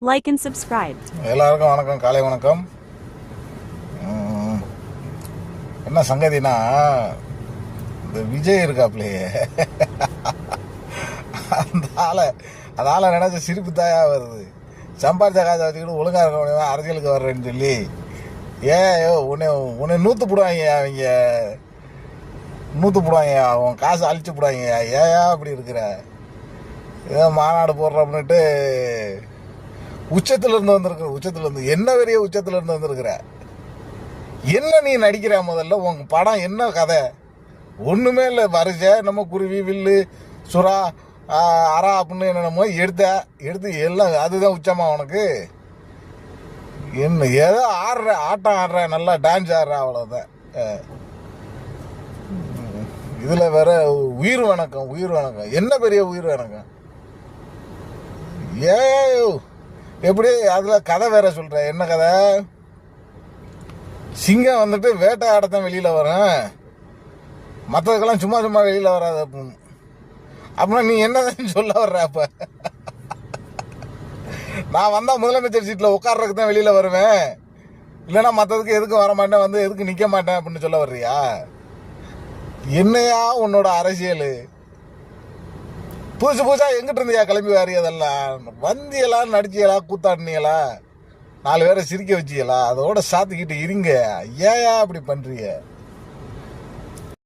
Like and subscribe. எல்லாருக்கும் வணக்கம், காலை வணக்கம். என்ன சங்கதினா, இந்த விஜய் இருக்காப்லையே, அந்த ஆளை நினைச்ச சிரிப்பு தாயா வருது. சம்பாரிச்ச காசை வச்சுக்கிட்டு ஒழுங்கா இருக்க முடியாம அரசியலுக்கு வர்றேன்னு சொல்லி ஏயோ உன்னை நூற்று போடுவாங்க, அவங்க நூற்று போடுவாங்க, அவன் காசை அழிச்சு போடுவாங்க. ஏயா அப்படி இருக்கிற? ஏதோ மாநாடு போடுறோம்னுட்டு உச்சத்துல இருந்து என்ன பெரிய உச்சத்துல இருந்து வந்திருக்கிற? என்ன நீ நடிக்கிற? முதல்ல உங்க படம் என்ன கதை? ஒண்ணுமே இல்லை. வரிசை நம்ம குருவி, வில்லு, சுறா, அரா அப்படின்னு என்னென்னமோ எடுத்து எல்லாம் அதுதான் உச்சமா உனக்கு? என்ன ஏதோ ஆட்டம் ஆடுற, நல்லா டான்ஸ் ஆடுற, அவ்வளவுதான். இதுல வேற உயிர் வணக்கம். என்ன பெரிய உயிர் வணக்கம்? ஏயோ எப்படி அதுல கதை வேற சொல்ற? என்ன கதை? சிங்கம் வந்துட்டு வேட்டையாடத்தான் வெளியில வரும், மற்றதுக்கெல்லாம் சும்மா வெளியில வராது அப்படின்னா நீ என்னதான் சொல்ல வர்ற? அப்ப நான் வந்தா முதலமைச்சர் சீட்ல உட்கார்றதுக்கு தான் வெளியில வருவேன், இல்லைன்னா மற்றதுக்கு எதுக்கு வர மாட்டேன், வந்து எதுக்கு நிக்க மாட்டேன் அப்படின்னு சொல்ல வர்றியா? என்னையா உன்னோட அரசியல்? புதுசா எங்கிட்ட இருந்தியா கிளம்பி வாரியதெல்லாம்? வந்தியலா, நடிச்சியலா, கூத்தாடினியலா, 4 பேரை சிரிக்க வச்சியலா, அதோட சாத்திக்கிட்டு இருங்க. ஏயா அப்படி பண்றீங்க?